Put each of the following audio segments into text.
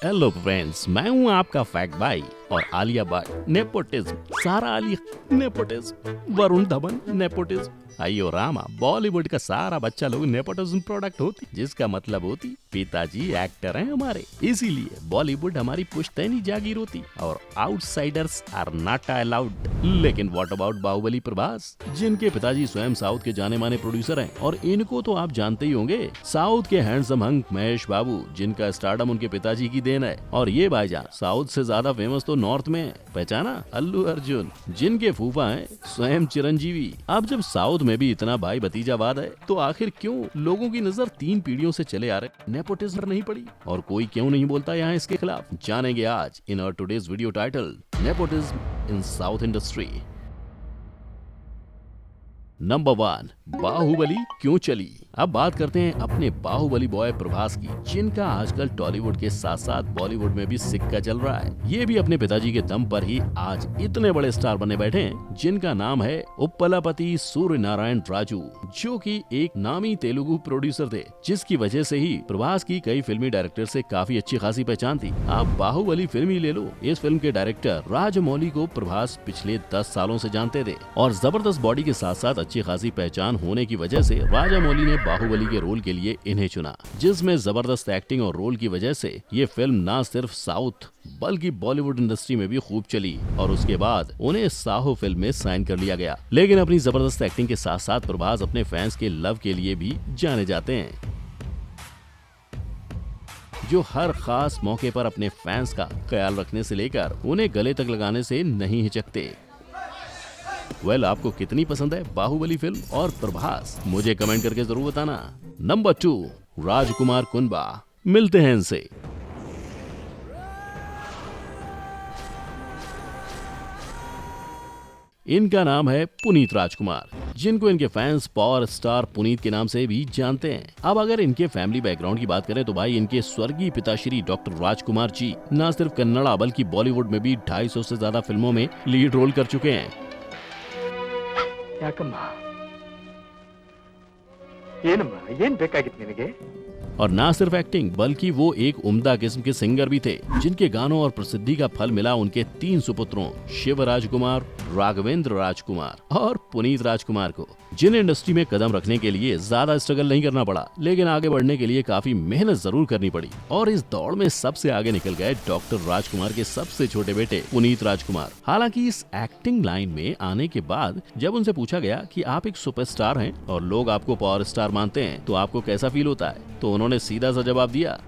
Hello friends, मैं हूं आपका फैक्ट भाई और आलिया भट्ट नेपोटिज्म, सारा अली नेपोटिज्म, वरुण धवन नेपोटिज्म, अयो रामा, बॉलीवुड का सारा बच्चा लोग नेपोटिज्म प्रोडक्ट होती, जिसका मतलब होती पिताजी एक्टर हैं हमारे, इसीलिए बॉलीवुड हमारी पुश्तैनी जागीर होती और आउटसाइडर्स आर नॉट अलाउड। लेकिन व्हाट अबाउट बाहुबली प्रभास, जिनके पिताजी स्वयं साउथ के जाने माने प्रोड्यूसर हैं और इनको तो आप जानते ही होंगे, साउथ के हैंडसम हंक महेश बाबू, जिनका स्टारडम उनके पिताजी की देन है। और ये भाईजान साउथ से ज्यादा फेमस तो नॉर्थ में है, पहचाना, अल्लू अर्जुन, जिनके फूफा हैं स्वयं चिरंजीवी। अब जब साउथ में भी इतना भाई भतीजावाद है, तो आखिर क्यों लोगों की नजर 3 पीढ़ियों से चले आ रहे नेपोटिज्म नहीं पड़ी और कोई क्यों नहीं बोलता यहाँ इसके खिलाफ? जानेंगे आज in our today's video title, nepotism in south industry. Number 1, Baahubali क्यों चली। अब बात करते हैं अपने बाहुबली बॉय प्रभास की, जिनका आजकल टॉलीवुड के साथ साथ बॉलीवुड में भी सिक्का चल रहा है। ये भी अपने पिताजी के दम पर ही आज इतने बड़े स्टार बने बैठे हैं, जिनका नाम है उप्पलापति सूर्य नारायण राजू, जो कि एक नामी तेलुगु प्रोड्यूसर थे, जिसकी वजह से ही प्रभास की कई फिल्मी डायरेक्टर से काफी अच्छी खासी पहचान थी। आप बाहुबली फिल्म ही ले लो, इस फिल्म के डायरेक्टर राजमौली को प्रभास पिछले 10 सालों से जानते थे और जबरदस्त बॉडी के साथ साथ अच्छी खासी पहचान होने की वजह से राजामौली ने बाहुबली के रोल के लिए इन्हें चुना, जिसमें जबरदस्त एक्टिंग और रोल की वजह से ये फिल्म न सिर्फ साउथ बल्कि बॉलीवुड इंडस्ट्री में भी खूब चली और उसके बाद उन्हें साहो फिल्म में साइन कर लिया गया। लेकिन अपनी जबरदस्त एक्टिंग के साथ साथ प्रभास अपने फैंस के लव के लिए भी जाने जाते हैं, जो हर खास मौके पर अपने फैंस का ख्याल रखने से लेकर उन्हें गले तक लगाने से नहीं हिचकते। आपको कितनी पसंद है बाहुबली फिल्म और प्रभास, मुझे कमेंट करके जरूर बताना। नंबर 2, राजकुमार कुंबा, मिलते हैं इनसे। इनका नाम है पुनीत राजकुमार, जिनको इनके फैंस पावर स्टार पुनीत के नाम से भी जानते हैं। अब अगर इनके फैमिली बैकग्राउंड की बात करें तो भाई इनके स्वर्गीय पिताश्री डॉक्टर राजकुमार जी न सिर्फ कन्नड़ा बल्कि बॉलीवुड में भी 250 से ज्यादा फिल्मों में लीड रोल कर चुके हैं। और ना सिर्फ एक्टिंग बल्कि वो एक उम्दा किस्म के सिंगर भी थे, जिनके गानों और प्रसिद्धि का फल मिला उनके 3 सुपुत्रों शिव राजकुमार, राघवेंद्र राजकुमार और पुनीत राजकुमार को, जिन्हें इंडस्ट्री में कदम रखने के लिए ज्यादा स्ट्रगल नहीं करना पड़ा, लेकिन आगे बढ़ने के लिए काफी मेहनत जरूर करनी पड़ी। और इस दौड़ में सबसे आगे निकल गए डॉक्टर राजकुमार के सबसे छोटे बेटे पुनीत राजकुमार। हालांकि इस एक्टिंग लाइन में आने के बाद जब उनसे पूछा गया कि आप एक सुपरस्टार हैं और लोग आपको पावर स्टार मानते हैं, तो आपको कैसा फील होता है, तो उन्होंने सीधा सा जवाब दिया,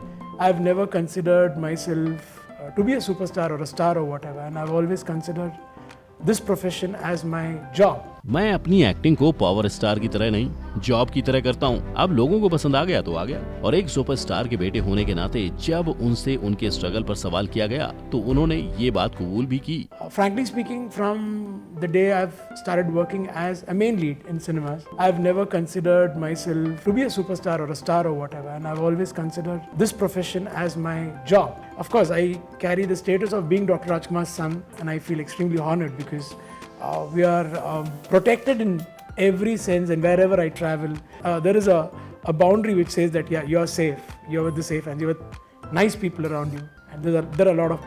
I've never considered myself to be a superstar or a star or whatever, and I've always considered this profession as my job. मैं अपनी एक्टिंग को पावर स्टार की तरह नहीं, जॉब की तरह करता हूँ। अब लोगों को पसंद आ गया तो आ गया। और एक सुपरस्टार के बेटे होने के नाते जब उनसे उनके स्ट्रगल पर सवाल किया गया तो उन्होंने ये बात कबूल भी की। Frankly speaking, from the day I've started working as a main lead in cinemas, I've never considered myself to be a superstar or a star or whatever, and I've always considered this profession as my job. Of course, I carry the status of being Dr. Rajkumar's son, and I feel extremely honored because we are protected in every sense, and wherever I travel, there is a boundary which says that yeah, you're safe, you're with the safe, and you're with nice people around you, and there are a lot of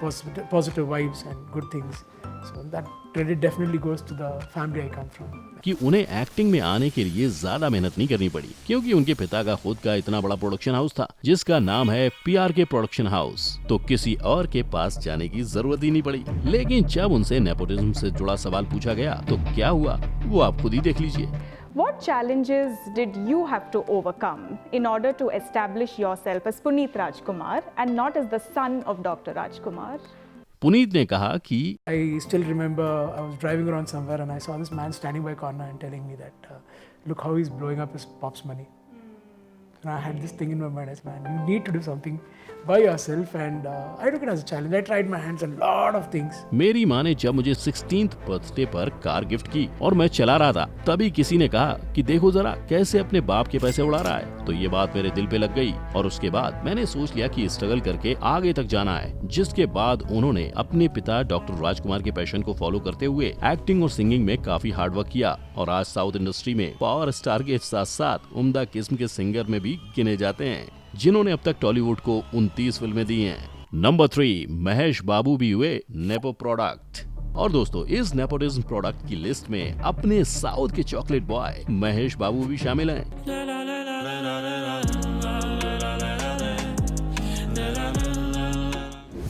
positive vibes and good things. So that credit definitely goes to the family I come from. कि उन्हें acting में आने के लिए ज्यादा मेहनत नहीं करनी पड़ी, क्योंकि उनके पिता का खुद का इतना बड़ा प्रोडक्शन हाउस था, जिसका नाम है PRK प्रोडक्शन हाउस, तो किसी और के पास जाने की जरूरत ही नहीं पड़ी। लेकिन जब उनसे नेपोटिज्म से जुड़ा सवाल पूछा गया तो क्या हुआ, वो आप खुद ही देख लीजिए। What challenges did you have to overcome in order to establish yourself as Puneet Rajkumar and not as the son of Dr. Rajkumar? Puneet ने कहा कि I still remember I was driving around somewhere and I saw this man standing by a corner and telling me that look how he's blowing up his pop's money. And I had this thing in my mind as, man, you need to do something by yourself, and I took it as a challenge. I tried my hands on a lot of things. मेरी माँ ने जब मुझे 16th birthday पर car gift की और मैं चला रहा था, तभी किसी ने कहा कि देखो जरा कैसे अपने बाप के पैसे उड़ा रहा है। तो ये बात मेरे दिल पे लग गई और उसके बाद मैंने सोच लिया कि स्ट्रगल करके आगे तक जाना है। जिसके बाद उन्होंने अपने पिता डॉक्टर राजकुमार के पैशन को फॉलो करते हुए एक्टिंग और सिंगिंग में काफी हार्ड वर्क किया और आज साउथ इंडस्ट्री में पावर स्टार के साथ साथ उम्दा किस्म के सिंगर में भी गिने जाते हैं, जिन्होंने अब तक टॉलीवुड को 29 फिल्में दी हैं। नंबर 3, महेश बाबू भी हुए नेपो प्रोडक्ट। और दोस्तों, इस नेपोटिज्म प्रोडक्ट की लिस्ट में अपने साउथ के चॉकलेट बॉय महेश बाबू भी शामिल हैं।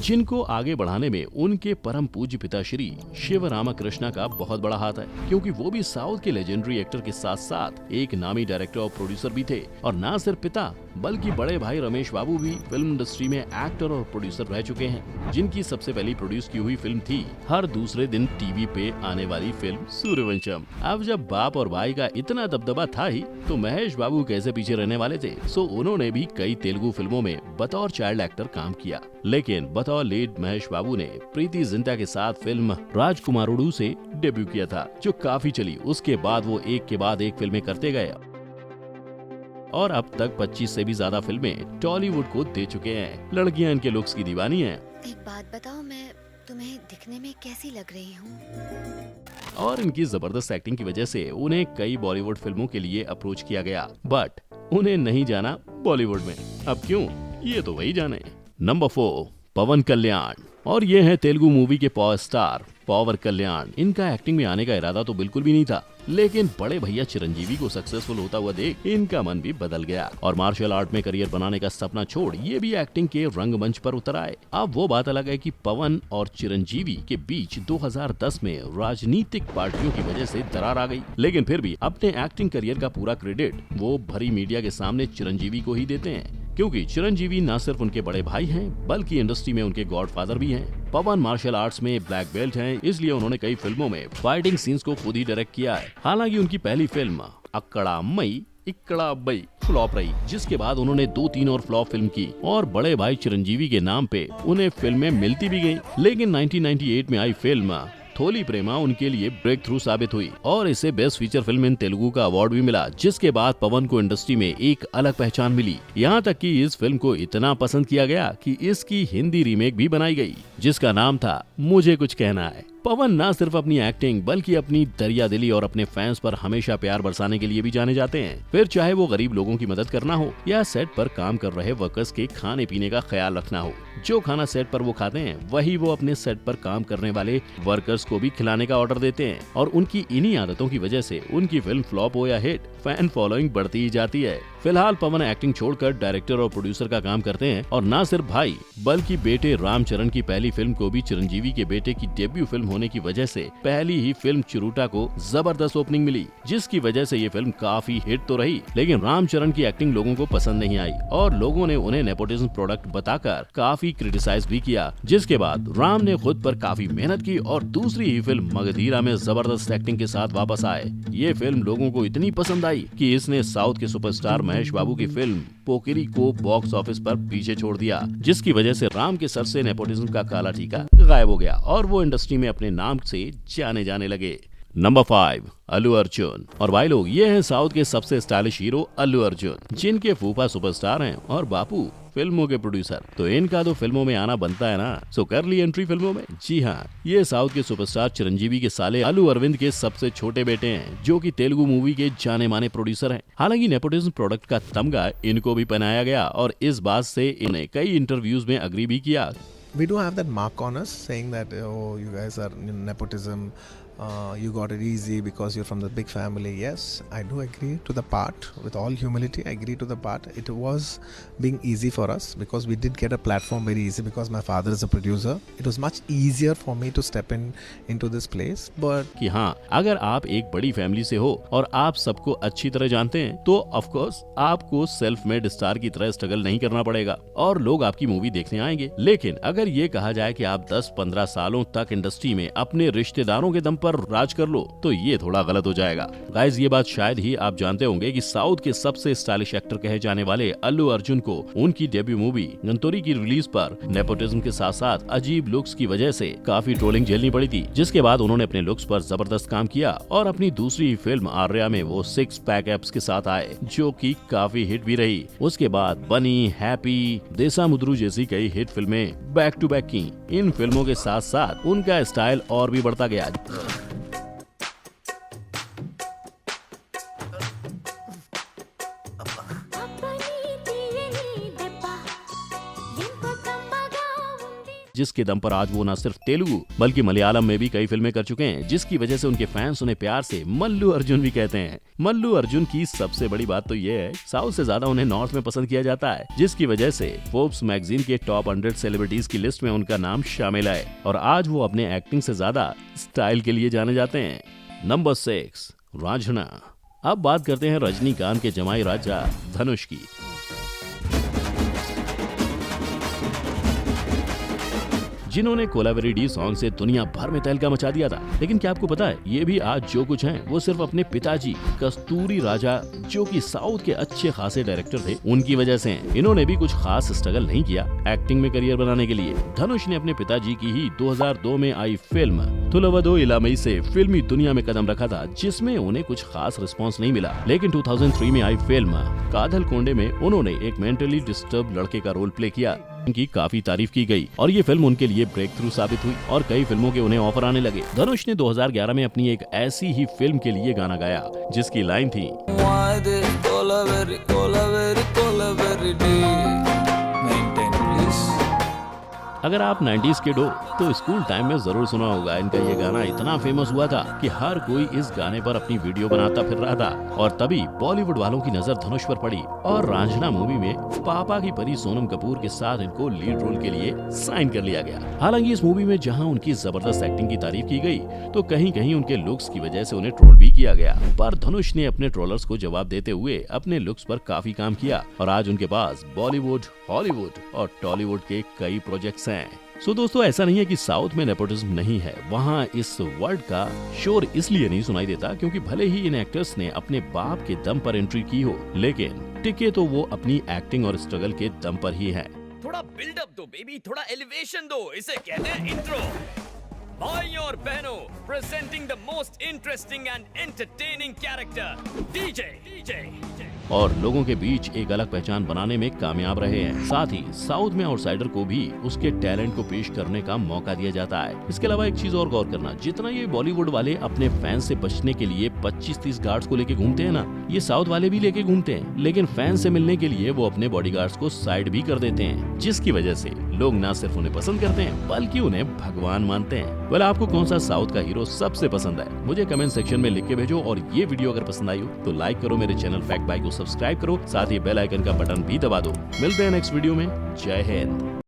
जिनको आगे बढ़ाने में उनके परम पूज्य पिता श्री शिव रामाकृष्णा का बहुत बड़ा हाथ है, क्योंकि वो भी साउथ के लेजेंडरी एक्टर के साथ साथ एक नामी डायरेक्टर और प्रोड्यूसर भी थे। और ना सिर्फ पिता बल्कि बड़े भाई रमेश बाबू भी फिल्म इंडस्ट्री में एक्टर और प्रोड्यूसर रह चुके हैं, जिनकी सबसे पहली प्रोड्यूस की हुई फिल्म थी हर दूसरे दिन टीवी पे आने वाली फिल्म सूर्यवंशम। अब जब बाप और भाई का इतना दबदबा था ही, तो महेश बाबू कैसे पीछे रहने वाले थे। सो उन्होंने भी कई तेलुगु फिल्मों में बतौर चाइल्ड एक्टर काम किया, लेकिन बतौर लीड महेश बाबू ने प्रीति जिंटा के साथ फिल्म राजकुमारुडू से डेब्यू किया था, जो काफी चली। उसके बाद वो एक के बाद एक फिल्में करते गए और अब तक 25 से भी ज्यादा फिल्में टॉलीवुड को दे चुके हैं। लड़कियां इनके लुक्स की दीवानी हैं। एक बात बताओ, मैं तुम्हें दिखने में कैसी लग रही हूँ? और इनकी जबरदस्त एक्टिंग की वजह से उन्हें कई बॉलीवुड फिल्मों के लिए अप्रोच किया गया, बट उन्हें नहीं जाना बॉलीवुड में। अब क्यों, ये तो वही जाने। नंबर 4, पवन कल्याण। और ये है तेलुगु मूवी के पावर स्टार पवन कल्याण। इनका एक्टिंग में आने का इरादा तो बिल्कुल भी नहीं था, लेकिन बड़े भैया चिरंजीवी को सक्सेसफुल होता हुआ देख इनका मन भी बदल गया और मार्शल आर्ट में करियर बनाने का सपना छोड़ ये भी एक्टिंग के रंगमंच पर उतर आए। अब वो बात अलग है कि पवन और चिरंजीवी के बीच 2010 में राजनीतिक पार्टियों की वजह से दरार आ गई, लेकिन फिर भी अपने एक्टिंग करियर का पूरा क्रेडिट वो भरी मीडिया के सामने चिरंजीवी को ही देते हैं, क्योंकि चिरंजीवी न सिर्फ उनके बड़े भाई हैं, बल्कि इंडस्ट्री में उनके गॉडफादर भी हैं। पवन मार्शल आर्ट्स में ब्लैक बेल्ट हैं, इसलिए उन्होंने कई फिल्मों में फाइटिंग सीन्स को खुद ही डायरेक्ट किया है। हालांकि उनकी पहली फिल्म अक्कड़ामई इक्कड़ाबई फ्लॉप रही, जिसके बाद उन्होंने 2-3 और फ्लॉप फिल्म की और बड़े भाई चिरंजीवी के नाम पे उन्हें फिल्में मिलती भी गयी। लेकिन 1998 में आई फिल्म थोली प्रेमा उनके लिए ब्रेक थ्रू साबित हुई और इसे best feature film in Telugu का अवार्ड भी मिला, जिसके बाद पवन को इंडस्ट्री में एक अलग पहचान मिली। यहाँ तक कि इस फिल्म को इतना पसंद किया गया कि इसकी हिंदी रीमेक भी बनाई गई, जिसका नाम था मुझे कुछ कहना है। पवन न सिर्फ अपनी एक्टिंग बल्कि अपनी दरियादिली और अपने फैंस पर हमेशा प्यार बरसाने के लिए भी जाने जाते हैं। फिर चाहे वो गरीब लोगों की मदद करना हो या सेट पर काम कर रहे वर्कर्स के खाने पीने का ख्याल रखना हो। जो खाना सेट पर वो खाते हैं, वही वो अपने सेट पर काम करने वाले वर्कर्स को भी खिलाने का ऑर्डर देते हैं। और उनकी इन्हीं आदतों की वजह से उनकी फिल्म फ्लॉप हो या हिट, फैन फॉलोइंग बढ़ती ही जाती है। फिलहाल पवन एक्टिंग छोड़कर डायरेक्टर और प्रोड्यूसर का काम करते हैं और न सिर्फ भाई बल्कि बेटे रामचरण की पहली फिल्म को भी चिरंजीवी के बेटे की डेब्यू फिल्म होने की वजह से पहली ही फिल्म चिरूटा को जबरदस्त ओपनिंग मिली, जिसकी वजह से ये फिल्म काफी हिट तो रही, लेकिन रामचरण की एक्टिंग लोगों को पसंद नहीं आई और लोगों ने उन्हें नेपोटिज्म प्रोडक्ट बताकर काफी क्रिटिसाइज भी किया। जिसके बाद राम ने खुद पर काफी मेहनत की और दूसरी ही फिल्म मगधीरा में जबरदस्त एक्टिंग के साथ वापस आए। ये फिल्म लोगों को इतनी पसंद आई कि इसने साउथ के सुपरस्टार महेश बाबू की फिल्म पोकिरी को बॉक्स ऑफिस पर पीछे छोड़ दिया, जिसकी वजह से राम के सर से नेपोटिज्म का काला टीका गायब हो गया और वो इंडस्ट्री में अपने नाम से जाने जाने लगे। नंबर 5, अल्लू अर्जुन। और भाई लोग, ये हैं साउथ के सबसे स्टाइलिश हीरो अल्लू अर्जुन, जिनके फूफा सुपरस्टार हैं और बापू फिल्मों के प्रोड्यूसर। तो इनका तो फिल्मों में आना बनता है ना, सो कर ली एंट्री फिल्मों में। जी हाँ, ये साउथ के सुपरस्टार चिरंजीवी के साले अल्लू अरविंद के सबसे छोटे बेटे हैं, जो कि तेलुगु मूवी के जाने माने प्रोड्यूसर हैं। हालांकि नेपोटिज्म प्रोडक्ट का तमगा इनको भी पहनाया गया और इस बात से इन्हें कई इंटरव्यूज में अग्री भी किया। We do have that mark on us saying that, oh, you guys are nepotism, you got it easy because you're from the big family. Yes, I do agree to the part. With all humility, I agree to the part. It was being easy for us because we did get a platform very easy because my father is a producer. It was much easier for me to step into this place. But कि हाँ, अगर आप एक बड़ी family से हो और आप सबको अच्छी तरह जानते हैं, तो ऑफ कोर्स आपको सेल्फ मेड स्टार की तरह स्ट्रगल नहीं करना पड़ेगा और लोग आपकी मूवी देखने आएंगे। लेकिन अगर ये कहा जाए कि आप 10-15 सालों तक इंडस्ट्री में अपने रिश्तेदारों के दम पर राज कर लो, तो ये थोड़ा गलत हो जाएगा। गाइस, ये बात शायद ही आप जानते होंगे कि साउथ के सबसे स्टाइलिश एक्टर कहे जाने वाले अल्लू अर्जुन को उनकी डेब्यू मूवी गंतोरी की रिलीज पर नेपोटिज्म के साथ साथ अजीब लुक्स की वजह से काफी ट्रोलिंग झेलनी पड़ी थी, जिसके बाद उन्होंने अपने लुक्स पर जबरदस्त काम किया और अपनी दूसरी फिल्म आर्या में वो 6 पैक एब्स के साथ आए, जो कि काफी हिट भी रही। उसके बाद बनी, हैप्पी, देसा मुद्रू जैसी कई हिट फिल्में बैक टू बैक की। इन फिल्मों के साथ साथ उनका स्टाइल और भी बढ़ता गया। जिसके दम पर आज वो न सिर्फ तेलुगु बल्कि मलयालम में भी कई फिल्में कर चुके हैं, जिसकी वजह से उनके फैंस उन्हें प्यार से मल्लू अर्जुन भी कहते हैं। मल्लू अर्जुन की सबसे बड़ी बात तो ये है, साउथ से ज्यादा उन्हें नॉर्थ में पसंद किया जाता है, जिसकी वजह से फोर्ब्स मैगजीन के टॉप 100 सेलिब्रिटीज की लिस्ट में उनका नाम शामिल है और आज वो अपने एक्टिंग से ज्यादा स्टाइल के लिए जाने जाते हैं। नंबर 6, रांझना। अब बात करते हैं रजनीकांत के जमाई राजा धनुष की। जिन्होंने कोलावेरी डी सॉन्ग से दुनिया भर में तहलका मचा दिया था। लेकिन क्या आपको पता है, ये भी आज जो कुछ हैं वो सिर्फ अपने पिताजी कस्तूरी राजा, जो कि साउथ के अच्छे खासे डायरेक्टर थे, उनकी वजह से हैं। इन्होंने भी कुछ खास स्ट्रगल नहीं किया एक्टिंग में करियर बनाने के लिए। धनुष ने अपने पिताजी की ही 2002 में आई फिल्म तुलवदो इलामई से फिल्मी दुनिया में कदम रखा था, जिसमें उन्हें कुछ खास रिस्पॉन्स नहीं मिला। लेकिन 2003 में आई फिल्म कादल कोंडे में उन्होंने एक मेंटली डिस्टर्ब लड़के का रोल प्ले किया, की काफी तारीफ की गई और ये फिल्म उनके लिए ब्रेक थ्रू साबित हुई और कई फिल्मों के उन्हें ऑफर आने लगे। धनुष ने 2011 में अपनी एक ऐसी ही फिल्म के लिए गाना गाया जिसकी लाइन थी, अगर आप 90s किड हो तो स्कूल टाइम में जरूर सुना होगा। इनका ये गाना इतना फेमस हुआ था कि हर कोई इस गाने पर अपनी वीडियो बनाता फिर रहा था और तभी बॉलीवुड वालों की नजर धनुष पर पड़ी और रांझना मूवी में पापा की परी सोनम कपूर के साथ इनको लीड रोल के लिए साइन कर लिया गया। हालांकि इस मूवी में जहां उनकी जबरदस्त एक्टिंग की तारीफ की गई तो कहीं कहीं उनके लुक्स की वजह से उन्हें ट्रोल भी किया गया, पर धनुष ने अपने ट्रोलर्स को जवाब देते हुए अपने लुक्स पर काफी काम किया और आज उनके पास बॉलीवुड, हॉलीवुड और टॉलीवुड के कई प्रोजेक्ट्स हैं। सो दोस्तों, ऐसा नहीं है कि साउथ में नेपोटिज्म नहीं है, वहाँ इस वर्ड का शोर इसलिए नहीं सुनाई देता क्योंकि भले ही इन एक्टर्स ने अपने बाप के दम पर एंट्री की हो, लेकिन टिके तो वो अपनी एक्टिंग और स्ट्रगल के दम पर ही है। थोड़ा बिल्डअप दो बेबी, थोड़ा एलिवेशन दो, इसे कहते हैं इंट्रो। भाई और बहनों, presenting the most interesting and entertaining character DJ, और लोगों के बीच एक अलग पहचान बनाने में कामयाब रहे हैं। साथ ही साउथ में आउटसाइडर को भी उसके टैलेंट को पेश करने का मौका दिया जाता है। इसके अलावा एक चीज और गौर करना, जितना ये बॉलीवुड वाले अपने फैंस से बचने के लिए 25-30 गार्ड्स को लेके घूमते हैं ना, ये साउथ वाले भी लेके घूमते हैं, लेकिन फैंस से मिलने के लिए वो अपने बॉडीगार्ड्स को साइड भी कर देते हैं, जिसकी वजह से लोग न सिर्फ उन्हें पसंद करते हैं बल्कि उन्हें भगवान मानते हैं। वेल, आपको कौन सा साउथ का हीरो सबसे पसंद है, मुझे कमेंट सेक्शन में लिख के भेजो और ये वीडियो अगर पसंद आई हो तो लाइक करो, मेरे चैनल फैक्ट बाई को सब्सक्राइब करो, साथ ही बेल आइकन का बटन भी दबा दो। मिलते हैं नेक्स्ट वीडियो में। जय हिंद।